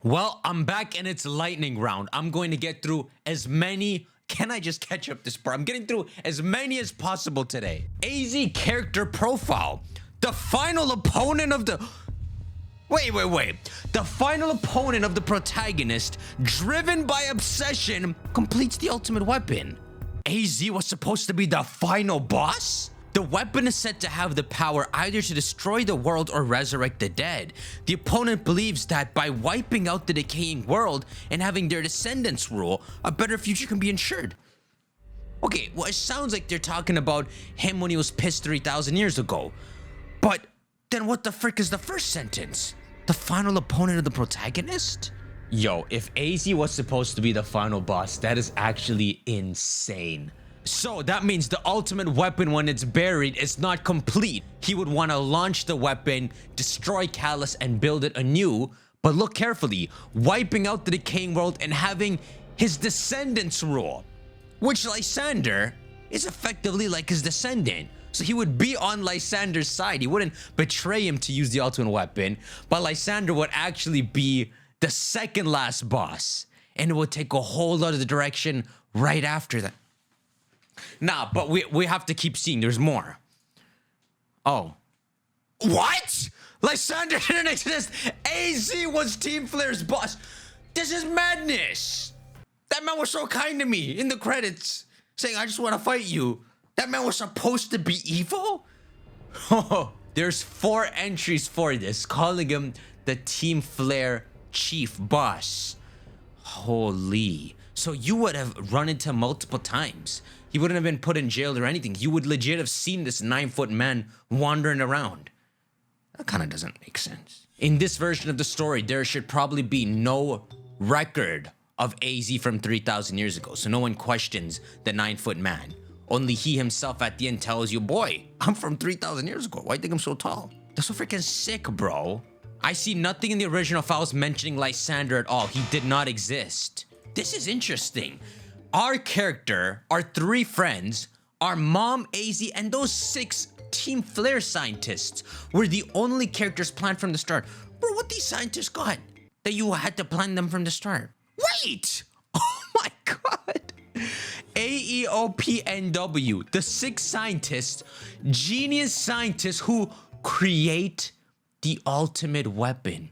Well, I'm back and it's lightning round. I'm going to get through as many. Can I just catch up this part? I'm getting through as many as possible today. AZ character profile. The final opponent of the... Wait. The final opponent of the protagonist, driven by obsession, completes the ultimate weapon. AZ was supposed to be the final boss? The weapon is said to have the power either to destroy the world or resurrect the dead. The opponent believes that by wiping out the decaying world and having their descendants rule, a better future can be ensured. Okay, well, it sounds like they're talking about him when he was pissed 3,000 years ago. But then what the frick is the first sentence? The final opponent of the protagonist? Yo, if AZ was supposed to be the final boss, that is actually insane. So that means the ultimate weapon, when it's buried, is not complete. He would want to launch the weapon, destroy Callus, and build it anew. But look carefully, wiping out the decaying world and having his descendants rule. Which Lysander is effectively like his descendant. So he would be on Lysander's side. He wouldn't betray him to use the ultimate weapon. But Lysander would actually be the second last boss. And it would take a whole other direction right after that. Nah, but we have to keep seeing. There's more. Oh. What? Lysander didn't exist. AZ was Team Flare's boss. This is madness. That man was so kind to me in the credits, saying, I just want to fight you. That man was supposed to be evil? Oh, there's 4 entries for this, calling him the Team Flare chief boss. Holy. So you would have run into him multiple times. He wouldn't have been put in jail or anything. You would legit have seen this 9-foot man wandering around. That kind of doesn't make sense. In this version of the story, there should probably be no record of AZ from 3,000 years ago. So no one questions the 9-foot man. Only he himself at the end tells you, boy, I'm from 3,000 years ago. Why do you think I'm so tall? That's so freaking sick, bro. I see nothing in the original files mentioning Lysander at all. He did not exist. This is interesting. Our character, our 3 friends, our mom, AZ, and those 6 Team Flare scientists were the only characters planned from the start. Bro, what these scientists got that you had to plan them from the start? Wait! Oh my god! AEOPNW, the 6 scientists, genius scientists who create the ultimate weapon.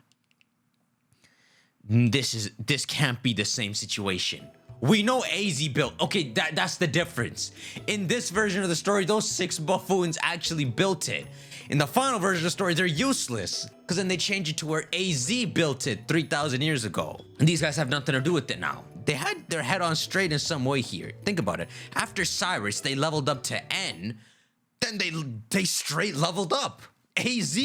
This can't be the same situation. We know AZ built. Okay, that's the difference. In this version of the story, those 6 buffoons actually built it. In the final version of the story, they're useless, because then they change it to where AZ built it 3,000 years ago. And these guys have nothing to do with it now. They had their head on straight in some way here. Think about it. After Cyrus, they leveled up to N. Then they straight leveled up. AZ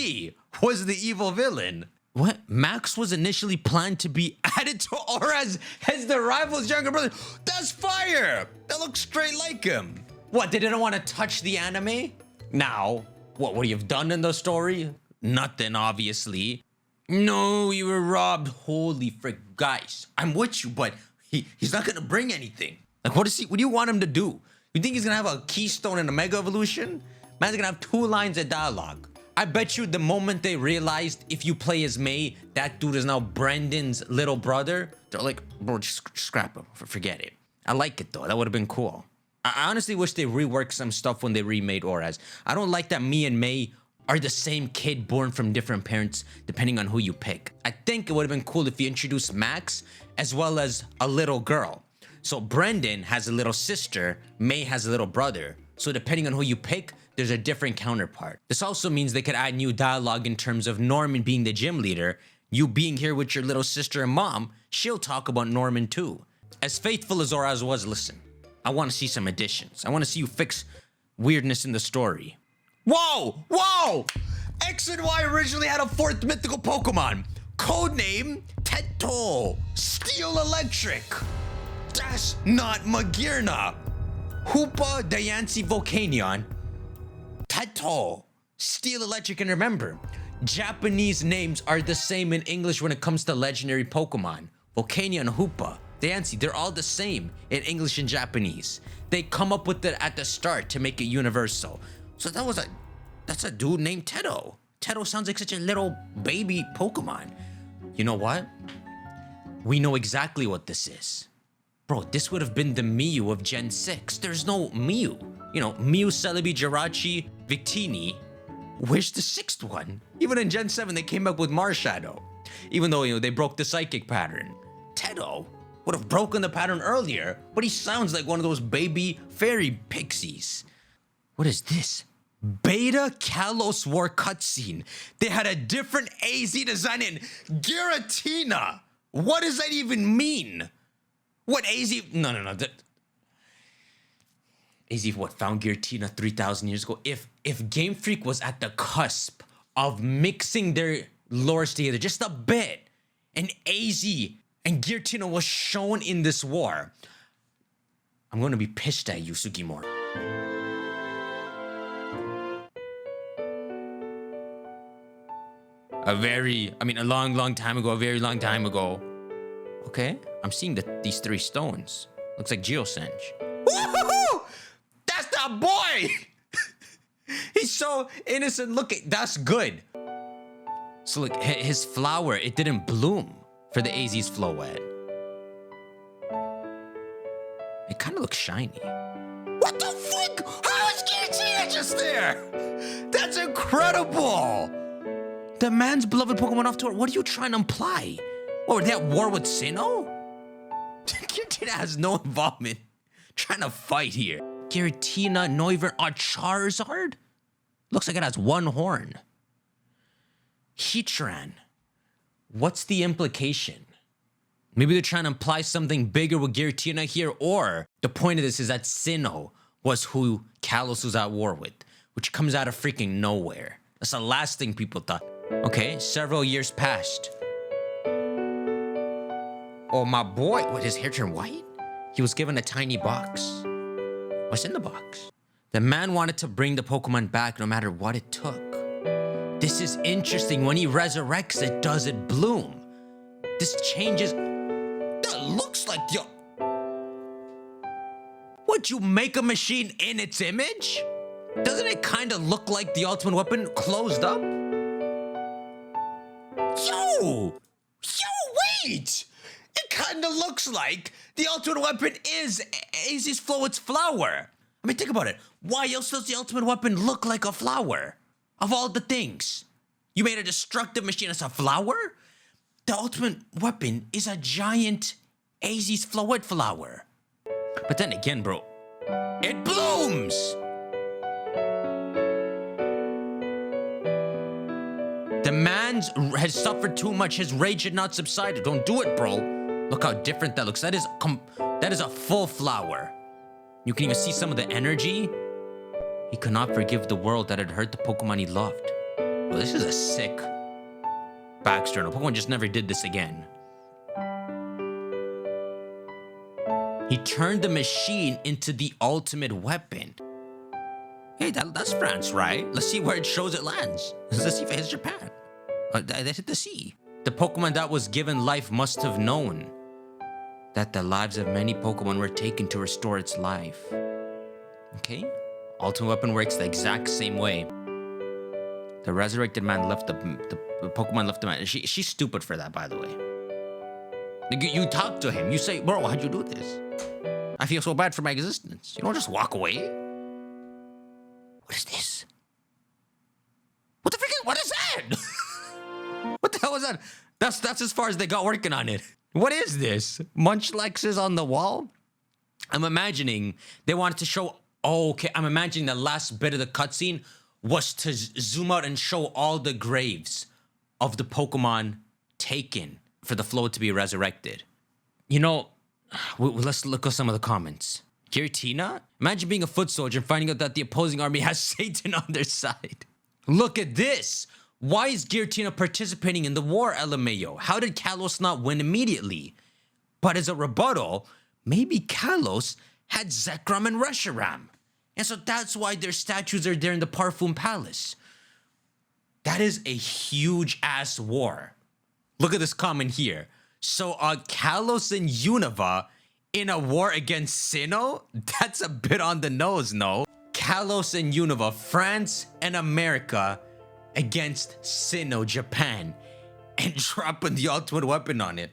was the evil villain. What? Max was initially planned to be added to Aura as the rival's younger brother. That's fire! That looks straight like him. What, they didn't want to touch the anime? Now, what would you have done in the story? Nothing, obviously. No, you were robbed. Holy frick, guys. I'm with you, but he's not gonna bring anything. Like, what do you want him to do? You think he's gonna have a keystone and a mega evolution? Man's gonna have 2 lines of dialogue. I bet you the moment they realized if you play as May, that dude is now Brendan's little brother, they're like, bro, just scrap him, forget it. I like it though, that would have been cool. I honestly wish they reworked some stuff when they remade Auras. I don't like that me and May are the same kid born from different parents depending on who you pick. I think it would have been cool if you introduced Max as well as a little girl. So Brendan has a little sister, May has a little brother. So depending on who you pick, there's a different counterpart. This also means they could add new dialogue in terms of Norman being the gym leader, you being here with your little sister and mom, she'll talk about Norman too. As faithful as Auras was, listen, I want to see some additions. I want to see you fix weirdness in the story. Whoa! X and Y originally had a 4th mythical Pokemon. Codename Teto, Steel Electric. That's not Magirna. Hoopa, Diancie, Volcanion. Teto, Steel Electric, and remember, Japanese names are the same in English when it comes to legendary Pokemon. Volcanion, Hoopa, Diancie, they're all the same in English and Japanese. They come up with it at the start to make it universal. So that's a dude named Teto. Teto sounds like such a little baby Pokemon. You know what? We know exactly what this is. Bro, this would have been the Miu of Gen 6. There's no Miu. You know, Miu, Celebi, Jirachi, Victini. Where's the 6th one? Even in Gen 7, they came up with Marshadow. Even though, you know, they broke the psychic pattern. Tedo would have broken the pattern earlier, but he sounds like one of those baby fairy pixies. What is this? Beta Kalos War cutscene. They had a different AZ design in Giratina. What does that even mean? What AZ? No. AZ what found Giratina 3,000 years ago? If Gamefreak was at the cusp of mixing their lores together just a bit, and AZ and Giratina was shown in this war, I'm gonna be pissed at you, Sugimori. A long time ago, a very long time ago. Okay, I'm seeing these 3 stones. Looks like Geosenj. Woohoo! That's that boy! He's so innocent looking. That's good. So look, his flower, it didn't bloom for the AZ's Floette. It kind of looks shiny. What the fuck? How is Giratina just there? That's incredible! The man's beloved Pokemon off tour. What are you trying to imply? Oh, they at war with Sinnoh? Giratina has no involvement trying to fight here. Giratina, Noivern, a Charizard? Looks like it has 1 horn. Heatran. What's the implication? Maybe they're trying to imply something bigger with Giratina here, or the point of this is that Sinnoh was who Kalos was at war with, which comes out of freaking nowhere. That's the last thing people thought. Okay, several years passed. Oh, my boy. What, his hair turned white? He was given a tiny box. What's in the box? The man wanted to bring the Pokemon back no matter what it took. This is interesting. When he resurrects it, does it bloom? This changes. That looks like yo. Would you make a machine in its image? Doesn't it kind of look like the ultimate weapon closed up? Yo, wait! It kind of looks like the ultimate weapon is AZ's Floette's flower. I mean, think about it. Why else does the ultimate weapon look like a flower? Of all the things, you made a destructive machine as a flower? The ultimate weapon is a giant AZ's Floette flower. But then again, bro, it blooms! The man has suffered too much. His rage had not subsided. Don't do it, bro. Look how different that looks. That is a full flower. You can even see some of the energy. He could not forgive the world that had hurt the Pokemon he loved. Well, this is a sick backstory. Pokemon just never did this again. He turned the machine into the ultimate weapon. Hey, that's France, right? Let's see where it shows it lands. Let's see if it hits Japan. That's hit the sea. The Pokemon that was given life must have known that the lives of many Pokemon were taken to restore its life. Okay? Ultimate Weapon works the exact same way. The resurrected man left the Pokemon left the man. She's stupid for that, by the way. You talk to him. You say, bro, how'd you do this? I feel so bad for my existence. You don't just walk away. What is this? What the freaking? What is that? What the hell was that? That's as far as they got working on it. What is this? Munchlexes on the wall? I'm imagining they wanted to show. Oh, okay. I'm imagining the last bit of the cutscene was to zoom out and show all the graves of the Pokemon taken for the Floette to be resurrected. You know, let's look at some of the comments. Giratina? Imagine being a foot soldier and finding out that the opposing army has Satan on their side. Look at this. Why is Giratina participating in the war, LMAO? How did Kalos not win immediately? But as a rebuttal, maybe Kalos had Zekrom and Reshiram. And so that's why their statues are there in the Parfum Palace. That is a huge-ass war. Look at this comment here. So Kalos and Unova in a war against Sinnoh? That's a bit on the nose, no? Kalos and Unova, France and America against Sinnoh, Japan, and dropping the ultimate weapon on it.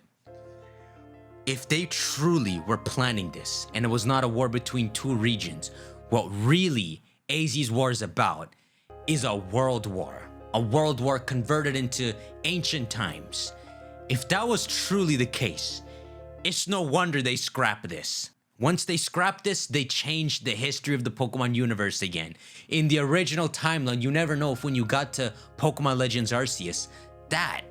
If they truly were planning this and it was not a war between two regions, what really AZ's war is about is a world war. A world war converted into ancient times. If that was truly the case, it's no wonder they scrap this. Once they scrapped this, they changed the history of the Pokemon universe again. In the original timeline, you never know if when you got to Pokemon Legends Arceus, that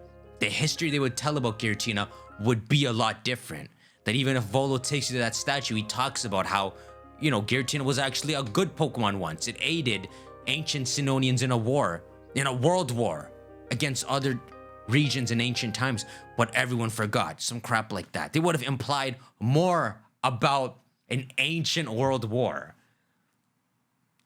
the history they would tell about Giratina would be a lot different. That even if Volo takes you to that statue, he talks about how, you know, Giratina was actually a good Pokemon once. It aided ancient Sinonians in a war, in a world war against other regions in ancient times, but everyone forgot. Some crap like that. They would have implied more about an ancient world war.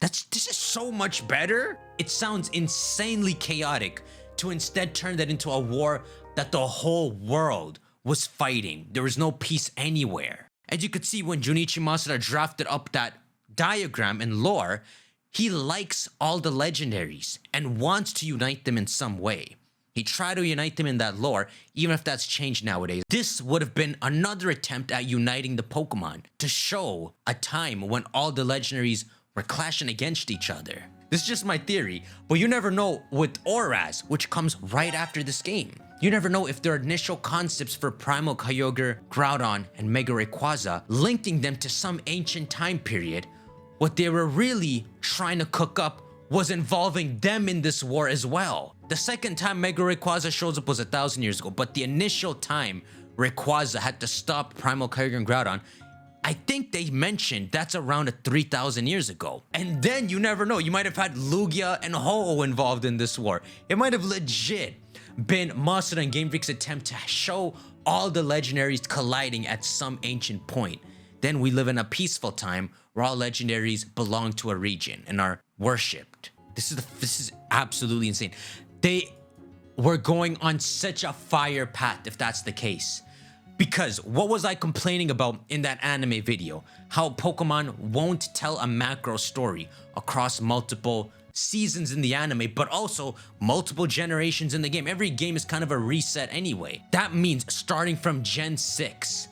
This is so much better. It sounds insanely chaotic to instead turn that into a war that the whole world was fighting. There was no peace anywhere. As you could see when Junichi Masuda drafted up that diagram and lore, he likes all the legendaries and wants to unite them in some way. He tried to unite them in that lore, even if that's changed nowadays. This would have been another attempt at uniting the Pokemon to show a time when all the legendaries were clashing against each other. This is just my theory, but you never know with Oraz, which comes right after this game. You never know if their initial concepts for Primal Kyogre, Groudon, and Mega Rayquaza, linking them to some ancient time period, what they were really trying to cook up was involving them in this war as well. The second time Mega Rayquaza shows up was 1,000 years ago, but the initial time Rayquaza had to stop Primal Kyogre and Groudon, I think they mentioned that's around 3,000 years ago. And then you never know, you might have had Lugia and Ho-Oh involved in this war. It might have legit been Masuda and Gamefreak's attempt to show all the legendaries colliding at some ancient point. Then we live in a peaceful time where all legendaries belong to a region and are worshipped. This is absolutely insane. They were going on such a fire path if that's the case. Because what was I complaining about in that anime video? How Pokemon won't tell a macro story across multiple seasons in the anime, but also multiple generations in the game. Every game is kind of a reset anyway. That means starting from Gen 6,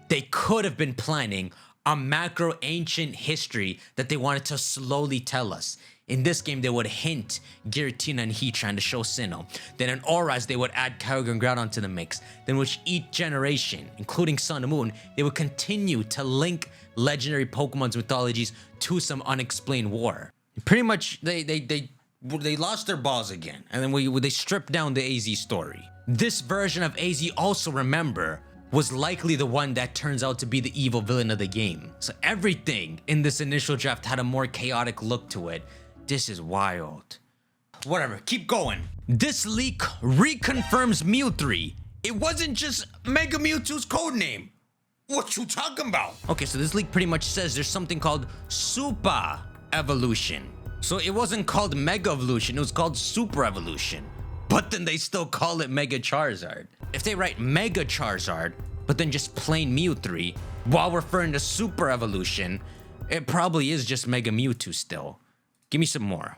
they could have been planning a macro ancient history that they wanted to slowly tell us. In this game, they would hint Giratina and Heatran to show Sinnoh. Then in Auras, they would add Kyogre and Groudon to the mix. Then with each generation, including Sun and Moon, they would continue to link legendary Pokemon's mythologies to some unexplained war. Pretty much, they lost their balls again. And then they stripped down the AZ story. This version of AZ also, remember, was likely the one that turns out to be the evil villain of the game. So everything in this initial draft had a more chaotic look to it. This is wild. Whatever, keep going. This leak reconfirms Mew3. It wasn't just Mega Mewtwo's codename. What you talking about? Okay, so this leak pretty much says there's something called Super Evolution. So it wasn't called Mega Evolution, it was called Super Evolution. But then they still call it Mega Charizard. If they write Mega Charizard, but then just plain Mew3, while referring to Super Evolution, it probably is just Mega Mewtwo still. Give me some more.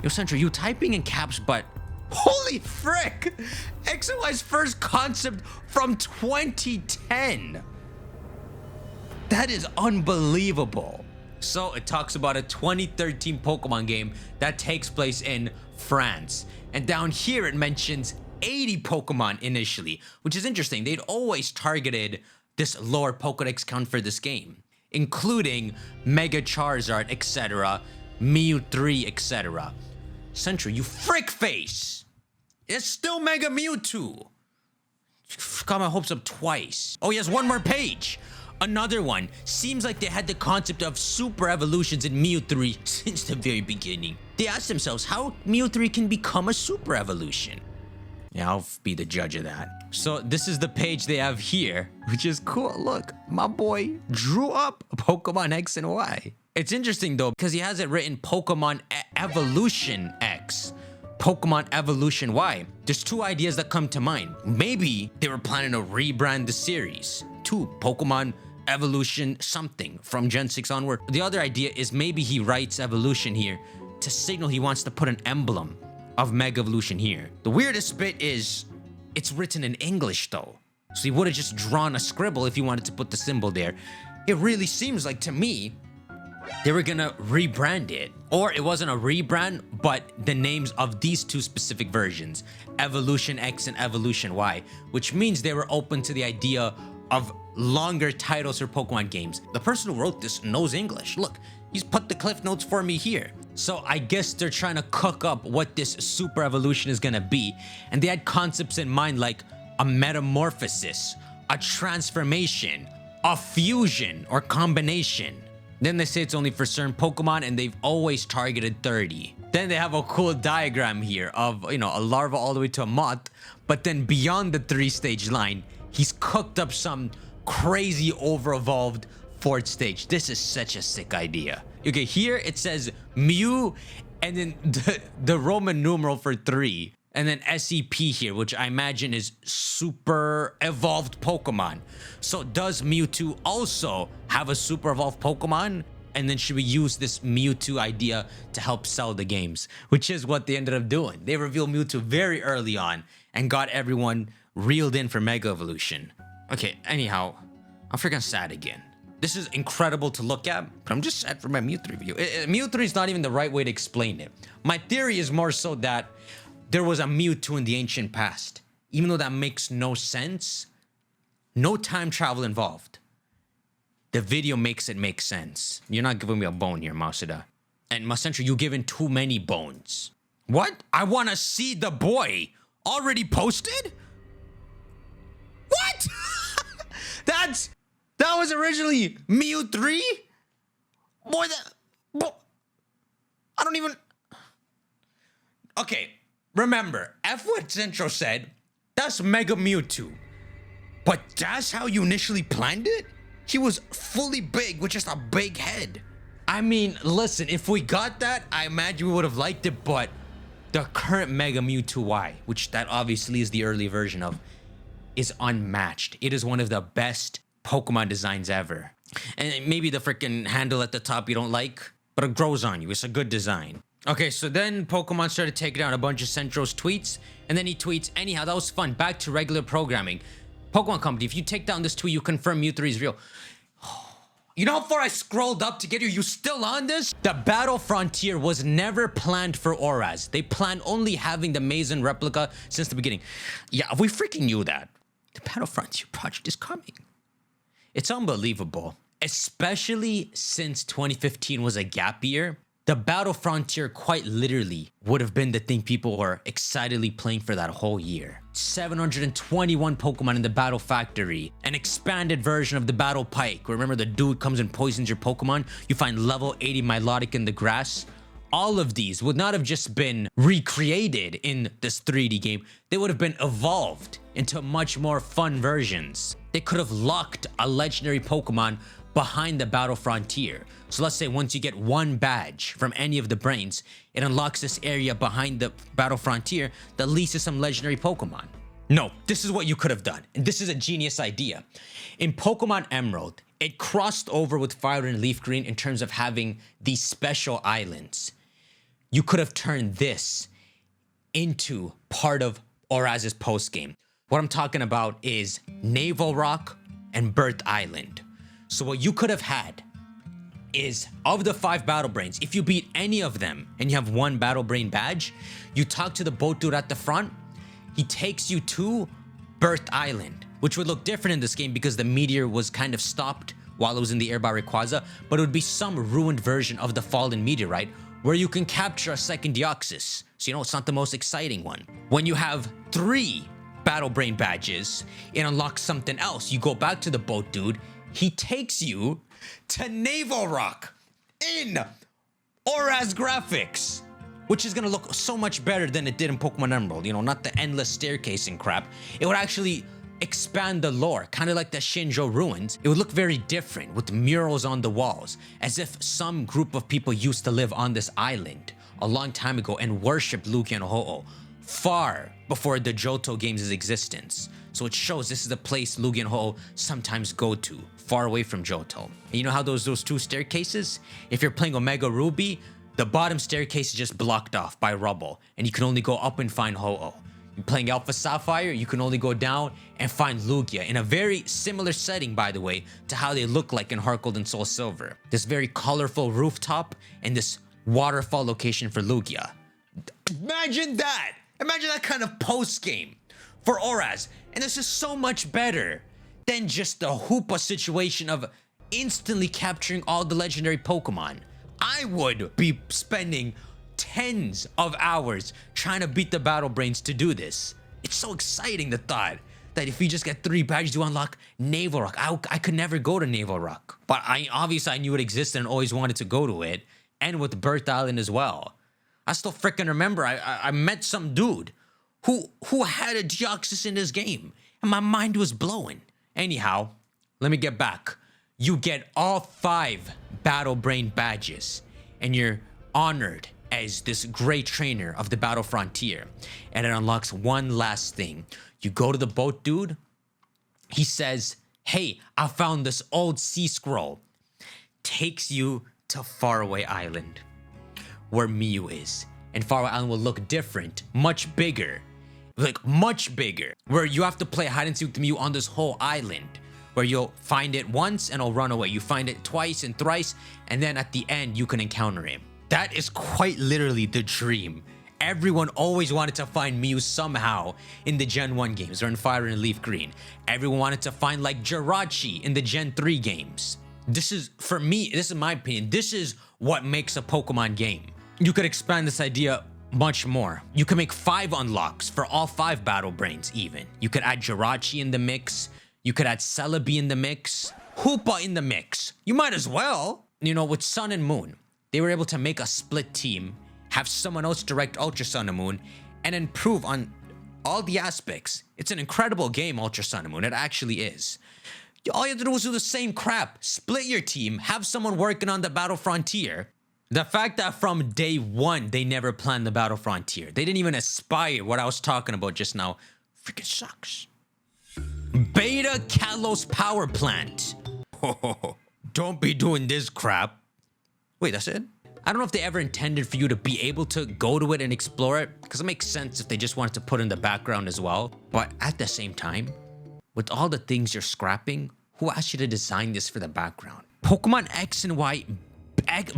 Yo, Central, you typing in caps, but holy frick! XY's first concept from 2010. That is unbelievable. So it talks about a 2013 Pokemon game that takes place in France. And down here it mentions 80 Pokemon initially, which is interesting. They'd always targeted this lower Pokedex count for this game, including Mega Charizard, etc., Mew3, etc. Central, you frick face! It's still Mega Mewtwo! Got my hopes up twice. Oh, he has one more page! Another one. Seems like they had the concept of super evolutions in Mew3 since the very beginning. They asked themselves how Mew3 can become a super evolution. Yeah, I'll be the judge of that. So this is the page they have here, which is cool. Look, my boy drew up Pokemon X and Y. It's interesting though, because he has it written Pokemon Evolution X, Pokemon Evolution Y. There's two ideas that come to mind. Maybe they were planning to rebrand the series to Pokemon Evolution something from Gen 6 onward. The other idea is maybe he writes Evolution here to signal he wants to put an emblem of Mega Evolution here. The weirdest bit is it's written in English though. So he would have just drawn a scribble if he wanted to put the symbol there. It really seems like, to me, they were gonna rebrand it. Or it wasn't a rebrand, but the names of these two specific versions, Evolution X and Evolution Y, which means they were open to the idea of longer titles for Pokemon games. The person who wrote this knows English. Look, he's put the cliff notes for me here. So I guess they're trying to cook up what this super evolution is gonna be. And they had concepts in mind like a metamorphosis, a transformation, a fusion or combination. Then they say it's only for certain Pokemon and they've always targeted 30. Then they have a cool diagram here of, a larva all the way to a moth. But then beyond the 3-stage line, he's cooked up some crazy over-evolved 4th stage. This is such a sick idea. Okay, here it says Mew and then the Roman numeral for 3. And then SEP here, which I imagine is super evolved Pokemon. So does Mewtwo also have a super evolved Pokemon? And then should we use this Mewtwo idea to help sell the games? Which is what they ended up doing. They revealed Mewtwo very early on and got everyone reeled in for Mega Evolution. Okay, anyhow, I'm freaking sad again. This is incredible to look at, but I'm just sad for my Mewtwo review. Mewtwo is not even the right way to explain it. My theory is more so that there was a Mewtwo in the ancient past. Even though that makes no sense, no time travel involved. The video makes it make sense. You're not giving me a bone here, Masuda. And Masentro, you giving too many bones. What? I want to see the boy. Already posted? What? That was originally Mew 3? Boy, I don't even... Okay, remember, F what Centro said, that's Mega Mewtwo. But that's how you initially planned it? He was fully big with just a big head. I mean, listen, if we got that, I imagine we would have liked it, but the current Mega Mewtwo Y, which that obviously is the early version of, is unmatched. It is one of the best Pokemon designs ever. And maybe the freaking handle at the top you don't like, but it grows on you. It's a good design. Okay, so then Pokemon started taking down a bunch of Centro's tweets, and then he tweets, anyhow, that was fun. Back to regular programming. Pokemon Company, if you take down this tweet, you confirm Mew 3 is real. You know how far I scrolled up to get here? You still on this? The Battle Frontier was never planned for Auras. They planned only having the Mazen replica since the beginning. Yeah, we freaking knew that. The Battle Frontier project is coming. It's unbelievable. Especially since 2015 was a gap year. The Battle Frontier quite literally would have been the thing people were excitedly playing for that whole year. 721 Pokemon in the Battle Factory, an expanded version of the Battle Pike. Remember the dude comes and poisons your Pokemon? You find level 80 Milotic in the grass. All of these would not have just been recreated in this 3D game. They would have been evolved into much more fun versions. They could have locked a legendary Pokemon behind the Battle Frontier. So let's say once you get one badge from any of the brains, it unlocks this area behind the Battle Frontier that leads to some legendary Pokemon. No, this is what you could have done. And this is a genius idea. In Pokemon Emerald, it crossed over with Fire and Leaf Green in terms of having these special islands. You could have turned this into part of Auraz's postgame. What I'm talking about is Naval Rock and Birth Island. So what you could have had is, of the 5 Battle Brains, if you beat any of them and you have one Battle Brain badge, you talk to the boat dude at the front, he takes you to Birth Island, which would look different in this game because the meteor was kind of stopped while it was in the air by Rayquaza, but it would be some ruined version of the fallen meteorite where you can capture a second Deoxys. So it's not the most exciting one. When you have 3 Battle Brain badges, it unlocks something else. You go back to the boat dude, he takes you to Naval Rock in Auraz graphics, which is gonna look so much better than it did in Pokemon Emerald. Not the endless staircase and crap. It would actually expand the lore, kind of like the Shinjo ruins. It would look very different with murals on the walls, as if some group of people used to live on this island a long time ago and worshipped Lugia and Ho-Oh, far before the Johto games' existence. So it shows this is the place Lugia and Ho-Oh sometimes go to, far away from Johto. And you know how those 2 staircases? If you're playing Omega Ruby, the bottom staircase is just blocked off by rubble, and you can only go up and find Ho-Oh. You're playing Alpha Sapphire, you can only go down and find Lugia in a very similar setting, by the way, to how they look like in Heart Gold and Soul Silver. This very colorful rooftop and this waterfall location for Lugia. Imagine that! Imagine that kind of post-game for Oraz. And this is so much better than just the Hoopa situation of instantly capturing all the legendary Pokemon. I would be spending tens of hours trying to beat the Battle Brains to do this. It's so exciting, the thought that if you just get 3 badges, you unlock Naval Rock. I could never go to Naval Rock, but obviously I knew it existed and always wanted to go to it, and with Birth Island as well. I still freaking remember I met some dude who had a Deoxys in his game, and my mind was blowing. Anyhow, let me get back. You get all 5 Battle Brain badges, and you're honored as this great trainer of the Battle Frontier. And it unlocks one last thing. You go to the boat dude. He says, hey, I found this old sea scroll. Takes you to Faraway Island, where Mew is. And Faraway Island will look different, much bigger. Like, much bigger. Where you have to play hide and seek with Mew on this whole island. Where you'll find it once and it'll run away. You find it twice and thrice, and then at the end, you can encounter him. That is quite literally the dream. Everyone always wanted to find Mew somehow in the Gen 1 games or in Fire and Leaf Green. Everyone wanted to find like Jirachi in the Gen 3 games. This is, for me, this is my opinion, this is what makes a Pokemon game. You could expand this idea much more. You can make 5 unlocks for all 5 Battle Brains even. You could add Jirachi in the mix. You could add Celebi in the mix. Hoopa in the mix. You might as well. You know, with Sun and Moon, they were able to make a split team, have someone else direct Ultra Sun and Moon, and improve on all the aspects. It's an incredible game, Ultra Sun and Moon. It actually is. All you have to do is do the same crap. Split your team, have someone working on the Battle Frontier. The fact that from day 1, they never planned the Battle Frontier. They didn't even aspire what I was talking about just now. Freaking sucks. Beta Kalos Power Plant. Don't be doing this crap. Wait, that's it? I don't know if they ever intended for you to be able to go to it and explore it, because it makes sense if they just wanted to put in the background as well. But at the same time, with all the things you're scrapping, who asked you to design this for the background? Pokemon X and Y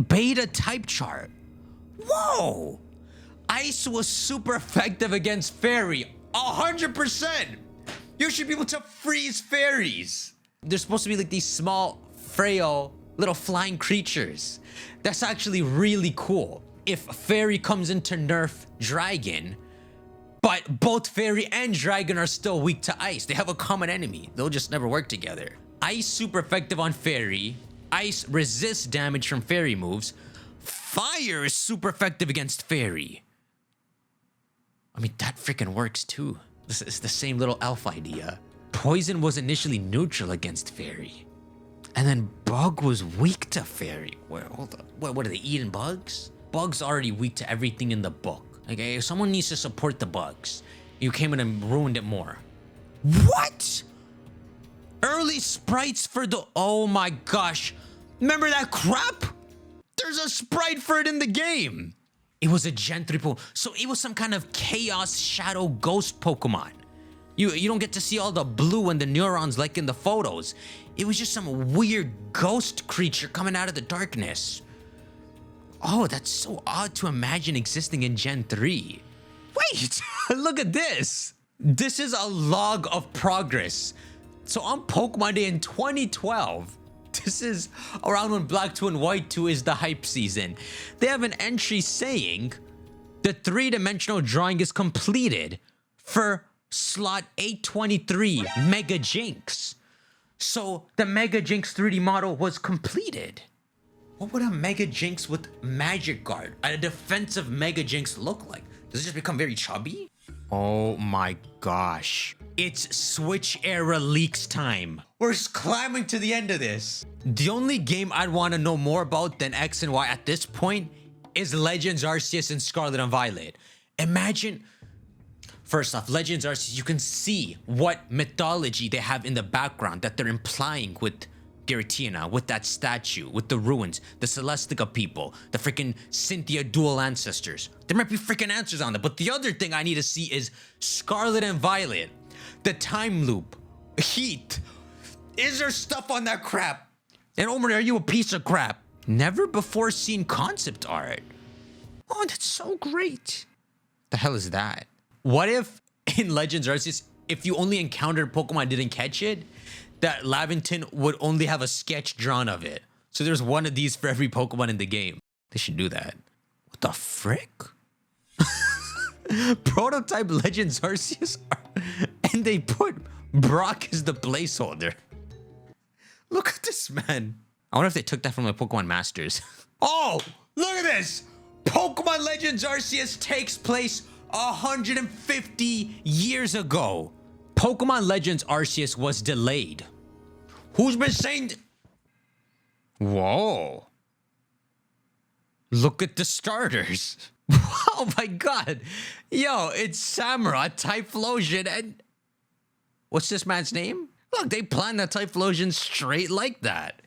beta type chart. Whoa! Ice was super effective against Fairy. 100%! You should be able to freeze fairies. They're supposed to be like these small, frail, little flying creatures. That's actually really cool. If Fairy comes into nerf Dragon, but both Fairy and Dragon are still weak to Ice. They have a common enemy. They'll just never work together. Ice super effective on Fairy. Ice resists damage from Fairy moves. Fire is super effective against Fairy. I mean, that freaking works too. This is the same little elf idea. Poison was initially neutral against Fairy. And then Bug was weak to Fairy. Wait, hold on. What are they eating bugs? Bug's already weak to everything in the book. Okay, someone needs to support the bugs. You came in and ruined it more. What? Early sprites for the... Oh my gosh. Remember that crap? There's a sprite for it in the game. It was a Gen 3 Pokemon. So it was some kind of Chaos Shadow Ghost Pokemon. You don't get to see all the blue and the neurons like in the photos. It was just some weird ghost creature coming out of the darkness. Oh, that's so odd to imagine existing in Gen 3. Wait, look at this. This is a log of progress. So on Pokemon Day in 2012, this is around when Black 2 and White 2 is the hype season. They have an entry saying the 3-dimensional drawing is completed for slot 823 Mega Jinx. So the Mega Jinx 3D model was completed. What would a Mega Jinx with Magic Guard, a defensive Mega Jinx look like? Does it just become very chubby? Oh my gosh. It's Switch era leaks time. We're climbing to the end of this. The only game I'd want to know more about than X and Y at this point is Legends Arceus and Scarlet and Violet. Imagine, first off, Legends Arceus, you can see what mythology they have in the background that they're implying with Giratina, with that statue, with the ruins, the Celestica people, the freaking Cynthia dual ancestors. There might be freaking answers on that, but the other thing I need to see is Scarlet and Violet, the time loop, Heat. Is there stuff on that crap? And Omri, are you a piece of crap? Never before seen concept art. Oh, that's so great. The hell is that? What if in Legends Arceus, if you only encountered Pokemon and didn't catch it, that Laventon would only have a sketch drawn of it. So there's one of these for every Pokemon in the game. They should do that. What the frick? Prototype Legends Arceus and they put Brock as the placeholder. Look at this, man. I wonder if they took that from the Pokemon Masters. Oh, look at this. Pokemon Legends Arceus takes place 150 years ago. Pokemon Legends Arceus was delayed. Who's been saying? Whoa. Look at the starters. Oh my god. Yo, it's Samurai, Typhlosion, and... What's this man's name? Look, they planned that Typhlosion straight like that.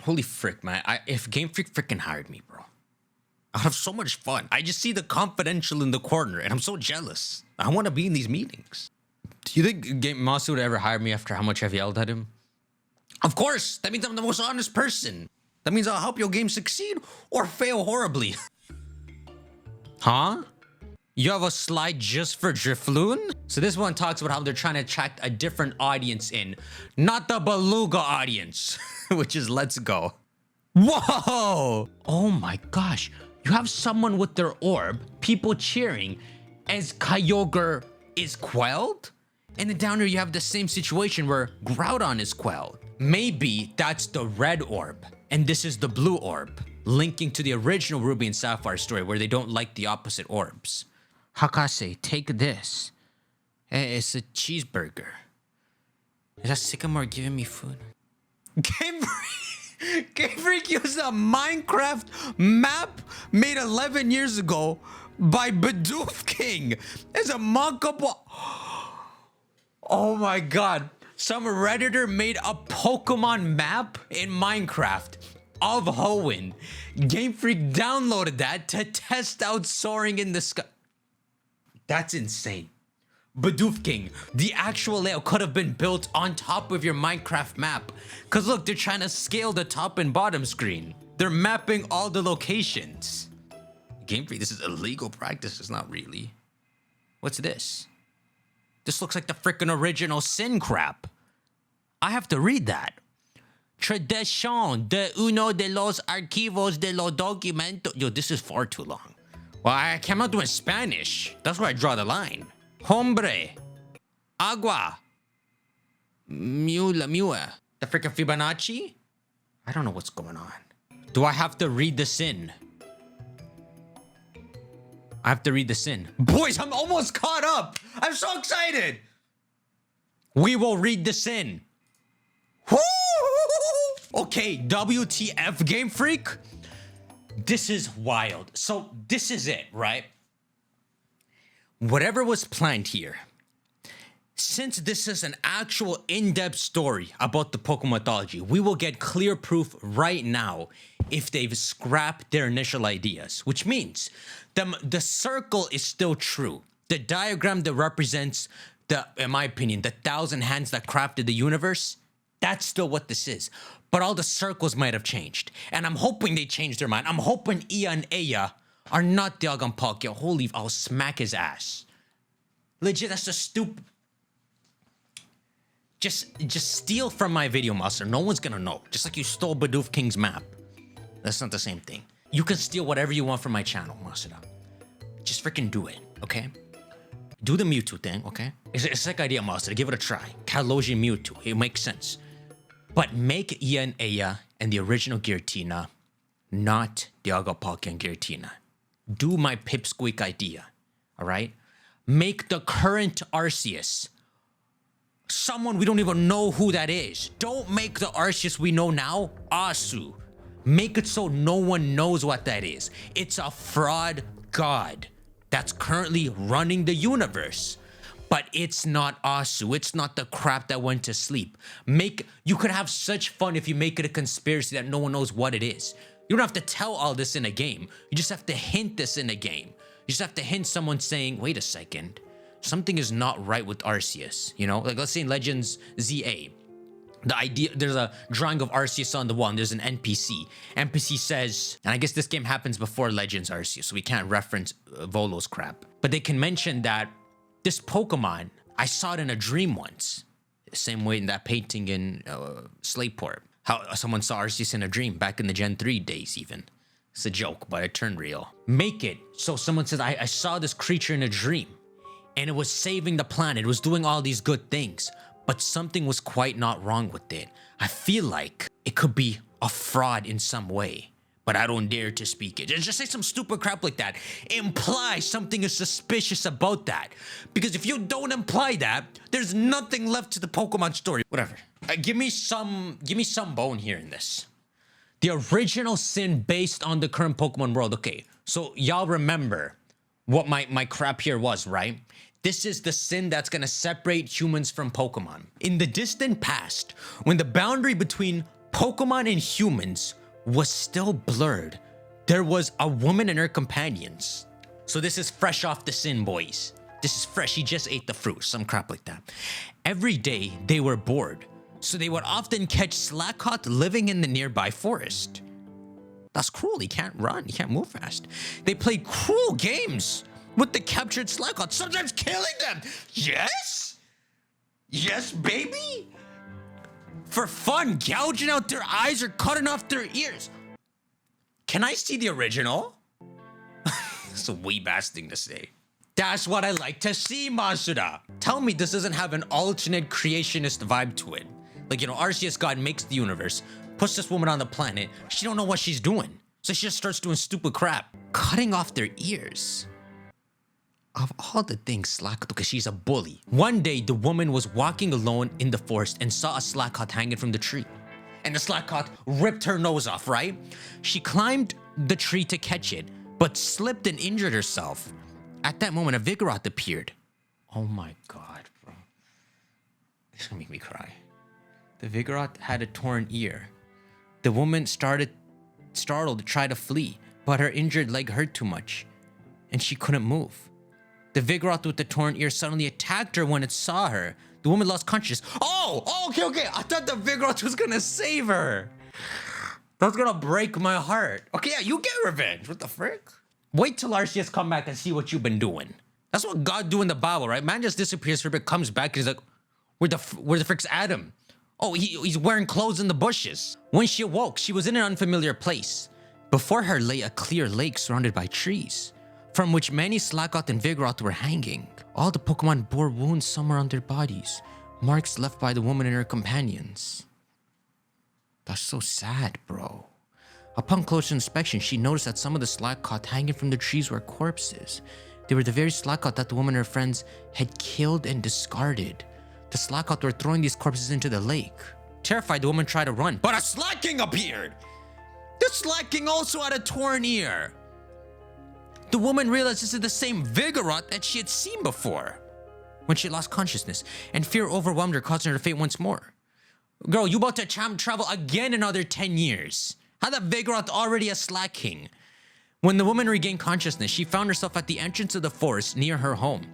Holy frick, man. If Gamefreak freaking hired me, bro, I'd have so much fun. I just see the confidential in the corner, and I'm so jealous. I want to be in these meetings. Do you think Masu would ever hire me after how much I've yelled at him? Of course! That means I'm the most honest person. That means I'll help your game succeed or fail horribly. Huh? You have a slide just for Drifloon? So this one talks about how they're trying to attract a different audience in, not the Beluga audience, which is Let's Go. Whoa! Oh my gosh. You have someone with their orb, people cheering, as Kyogre is quelled? And then down here you have the same situation where Groudon is quelled. Maybe that's the red orb, and this is the blue orb, linking to the original Ruby and Sapphire story where they don't like the opposite orbs. Hakase, take this. It's a cheeseburger. Is that Sycamore giving me food? Gamefreak used a Minecraft map made 11 years ago by Bidoof King as a mock-up. Oh my god. Some Redditor made a Pokemon map in Minecraft of Hoenn. Gamefreak downloaded that to test out soaring in the sky. That's insane. Bidoof King, the actual layout could have been built on top of your Minecraft map. Cause look, they're trying to scale the top and bottom screen. They're mapping all the locations. Gamefreak, this is illegal practice. It's not really. What's this? This looks like the freaking original Sin crap. I have to read that. Tradición de uno de los archivos de los documentos. Yo, this is far too long. Well, I cannot do in Spanish. That's where I draw the line. Hombre. Agua. Mula. The freaking Fibonacci? I don't know what's going on. Do I have to read the Sin? I have to read the Sin. Boys, I'm almost caught up. I'm so excited. We will read the Sin. Woo! Okay, WTF, Gamefreak? This is wild. So this is it, right? Whatever was planned here, since this is an actual in-depth story about the Pokemon mythology, we will get clear proof right now if they've scrapped their initial ideas, which means the circle is still true. The diagram that represents in my opinion, the 1,000 hands that crafted the universe, that's still what this is. But all the circles might have changed. And I'm hoping they changed their mind. I'm hoping Ia and Aya are not Dialga Palkia. Holy, I'll smack his ass. Legit, that's a stupid... Just steal from my video, Master. No one's gonna know. Just like you stole Bidoof King's map. That's not the same thing. You can steal whatever you want from my channel, Master. Just freaking do it, okay? Do the Mewtwo thing, okay? It's a sick idea, Master. Give it a try. Typhlosion Mewtwo. It makes sense. But make Ia and Aya and the original Giratina not Dialga Palkia and Giratina. Do my pipsqueak idea, alright? Make the current Arceus someone we don't even know who that is. Don't make the Arceus we know now Asu. Make it so no one knows what that is. It's a fraud god that's currently running the universe. But it's not Asu. It's not the crap that went to sleep. You could have such fun if you make it a conspiracy that no one knows what it is. You don't have to tell all this in a game. You just have to hint this in a game. You just have to hint someone saying, wait a second, something is not right with Arceus. You know, like let's say in Legends ZA, the idea, there's a drawing of Arceus on the wall and there's an NPC. NPC says, and I guess this game happens before Legends Arceus, so we can't reference Volo's crap. But they can mention that this Pokemon, I saw it in a dream once. Same way in that painting in Slateport. How someone saw Arceus in a dream back in the Gen 3 days even. It's a joke, but it turned real. Make it so someone says, I saw this creature in a dream and it was saving the planet. It was doing all these good things, but something was quite not wrong with it. I feel like it could be a fraud in some way, but I don't dare to speak it. Just say some stupid crap like that. Imply something is suspicious about that. Because if you don't imply that, there's nothing left to the Pokemon story. Whatever. Give me some bone here in this. The original sin based on the current Pokemon world. Okay, so y'all remember what my crap here was, right? This is the sin that's gonna separate humans from Pokemon. In the distant past, when the boundary between Pokemon and humans was still blurred, there was a woman and her companions. So this is fresh off the sin, boys. This is fresh. He just ate the fruit, some crap like that. Every day they were bored, so they would often catch Slackhawk living in the nearby forest. That's cruel. He can't run. He can't move fast. They played cruel games with the captured Slackhawk, sometimes killing them. Yes? Yes, baby? For fun, gouging out their eyes or cutting off their ears. Can I see the original? It's a weeb ass thing to say. That's what I like to see, Masuda. Tell me this doesn't have an alternate creationist vibe to it. Like, you know, Arceus God makes the universe, puts this woman on the planet. She don't know what she's doing, so she just starts doing stupid crap. Cutting off their ears. Of all the things, Slackhawk, because she's a bully. One day, the woman was walking alone in the forest and saw a Slackhawk hanging from the tree. And the Slackhawk ripped her nose off, right? She climbed the tree to catch it, but slipped and injured herself. At that moment, a Vigoroth appeared. Oh my god, bro. This is gonna make me cry. The Vigoroth had a torn ear. The woman startled to try to flee, but her injured leg hurt too much, and she couldn't move. The Vigoroth with the torn ear suddenly attacked her when it saw her. The woman lost consciousness. Oh, okay. I thought the Vigoroth was gonna save her. That's gonna break my heart. Okay, yeah, you get revenge. What the frick? Wait till Arceus come back and see what you've been doing. That's what God do in the Bible, right? Man just disappears for a bit, comes back, and he's like, where the frick's Adam? Oh, he's wearing clothes in the bushes. When she awoke, she was in an unfamiliar place. Before her lay a clear lake surrounded by trees, from which many Slackhawk and Vigoroth were hanging. All the Pokemon bore wounds somewhere on their bodies, marks left by the woman and her companions. That's so sad, bro. Upon closer inspection, she noticed that some of the Slackhawk hanging from the trees were corpses. They were the very Slackhawk that the woman and her friends had killed and discarded. The Slackhawk were throwing these corpses into the lake. Terrified, the woman tried to run, but a Slacking appeared! The Slacking also had a torn ear. The woman realized this is the same Vigoroth that she had seen before when she lost consciousness, and fear overwhelmed her, causing her to faint once more. Girl, you about to travel again another 10 years. How that Vigoroth already a Slacking? When the woman regained consciousness, she found herself at the entrance of the forest near her home.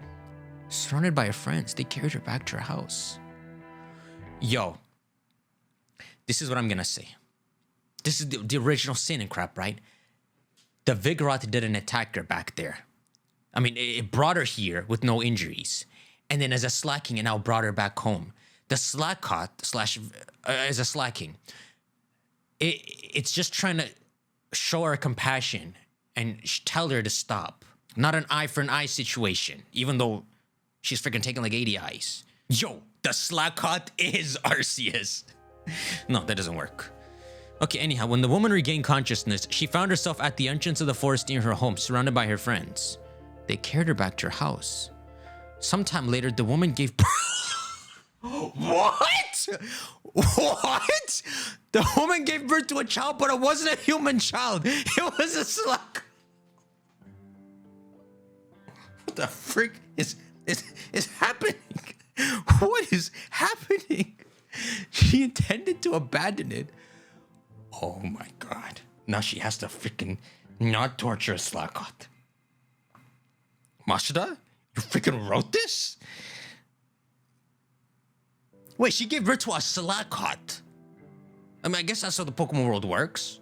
Surrounded by her friends, they carried her back to her house. Yo, this is what I'm gonna say. This is the original sin and crap, right? The Vigoroth didn't attack her back there. I mean, it brought her here with no injuries. And then as a Slacking, it now brought her back home. The Slackhawk as a Slacking, it's just trying to show her compassion and tell her to stop. Not an eye for an eye situation, even though she's freaking taking like 80 eyes. Yo, the Slackhawk is Arceus. No, that doesn't work. Okay, anyhow, when the woman regained consciousness, she found herself at the entrance of the forest near her home, surrounded by her friends. They carried her back to her house. Sometime later, the woman gave birth. What? What? The woman gave birth to a child, but it wasn't a human child. It was a Slack. What the frick is is happening? What is happening? She intended to abandon it. Oh my god. Now she has to freaking not torture a Slackhot. Mashida? You freaking wrote this? Wait, she gave birth to a Slackhot. I mean, I guess that's how the Pokemon world works.